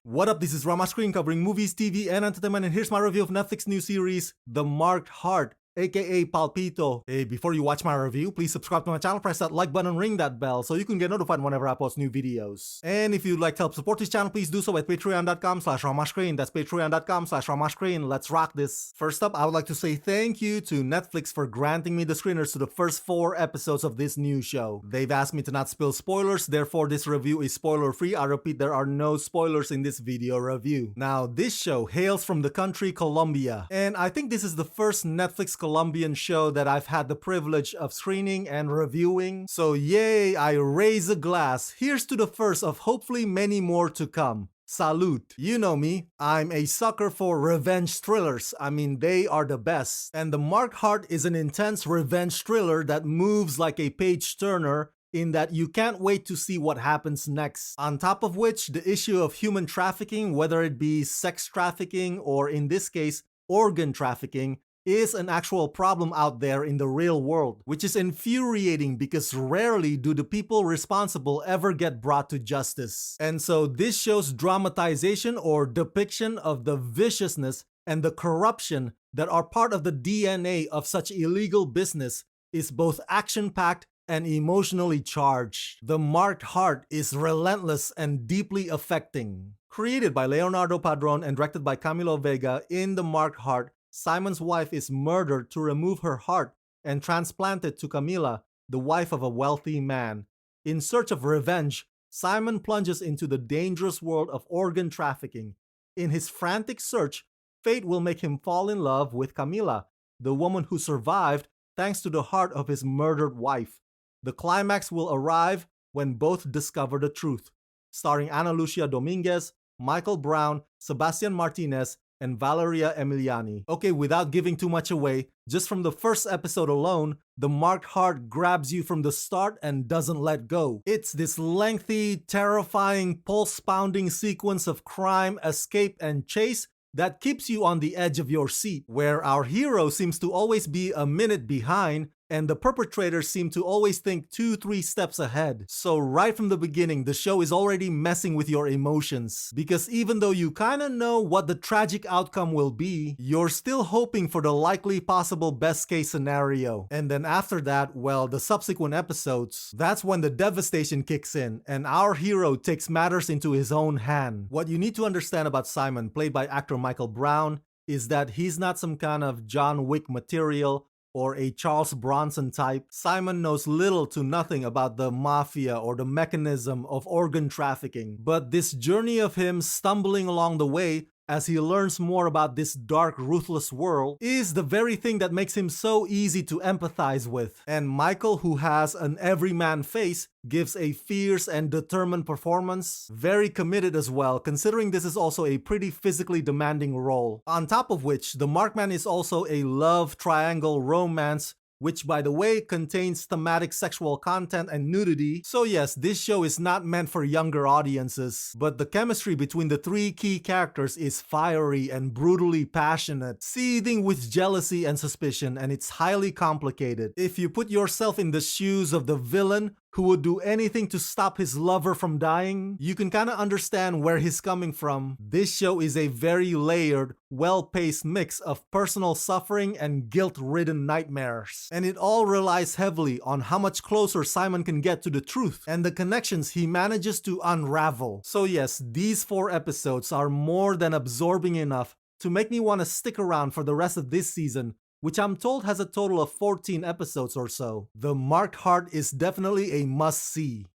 What up, this is Rama Screen covering movies, TV, and entertainment, and here's my review of Netflix new series, The Marked Heart, aka Palpito. Hey, before you watch my review, please subscribe to my channel, press that like button, ring that bell so you can get notified whenever I post new videos. And if you'd like to help support this channel, please do so at patreon.com/ramascreen. That's patreon.com/ramascreen. Let's rock this. First up, I would like to say thank you to Netflix for granting me the screeners to the first 4 episodes of this new show. They've asked me to not spill spoilers, therefore this review is spoiler free. I repeat, there are no spoilers in this video review. Now, this show hails from the country Colombia, and I think this is the first Netflix Colombian show that I've had the privilege of screening and reviewing. So yay, I raise a glass. Here's to the first of hopefully many more to come. Salute. You know me, I'm a sucker for revenge thrillers. I mean, they are the best. And The Marked Heart is an intense revenge thriller that moves like a page turner in that you can't wait to see what happens next. On top of which, the issue of human trafficking, whether it be sex trafficking or in this case, organ trafficking, is an actual problem out there in the real world, which is infuriating because rarely do the people responsible ever get brought to justice. And so this show's dramatization or depiction of the viciousness and the corruption that are part of the DNA of such illegal business is both action-packed and emotionally charged. The Marked Heart is relentless and deeply affecting. Created by Leonardo Padron and directed by Camila Vega, in The Marked Heart, Simon's wife is murdered to remove her heart and transplant it to Camila, the wife of a wealthy man. In search of revenge, Simon plunges into the dangerous world of organ trafficking. In his frantic search, fate will make him fall in love with Camila, the woman who survived thanks to the heart of his murdered wife. The climax will arrive when both discover the truth. Starring Ana Lucia Dominguez, Michael Brown, Sebastian Martinez, and Valeria Emiliani. Okay, without giving too much away, just from the first episode alone, The Marked Heart grabs you from the start and doesn't let go. It's this lengthy, terrifying, pulse-pounding sequence of crime, escape, and chase that keeps you on the edge of your seat, where our hero seems to always be a minute behind, and the perpetrators seem to always think 2-3 steps ahead. So right from the beginning, the show is already messing with your emotions. Because even though you kinda know what the tragic outcome will be, you're still hoping for the likely possible best case scenario. And then after that, well, the subsequent episodes, that's when the devastation kicks in, and our hero takes matters into his own hand. What you need to understand about Simon, played by actor Michael Brown, is that he's not some kind of John Wick material or a Charles Bronson type. Simon knows little to nothing about the mafia or the mechanism of organ trafficking. But this journey of him stumbling along the way as he learns more about this dark, ruthless world is the very thing that makes him so easy to empathize with. And Michael, who has an everyman face, gives a fierce and determined performance. Very committed as well, considering this is also a pretty physically demanding role. On top of which, The Markman is also a love triangle romance, which by the way contains thematic sexual content and nudity. So yes, this show is not meant for younger audiences, but the chemistry between the 3 key characters is fiery and brutally passionate, seething with jealousy and suspicion, and it's highly complicated. If you put yourself in the shoes of the villain who would do anything to stop his lover from dying, you can kinda understand where he's coming from. This show is a very layered, well-paced mix of personal suffering and guilt-ridden nightmares. And it all relies heavily on how much closer Simon can get to the truth and the connections he manages to unravel. So yes, these 4 episodes are more than absorbing enough to make me want to stick around for the rest of this season, which I'm told has a total of 14 episodes or so. The Marked Heart is definitely a must-see.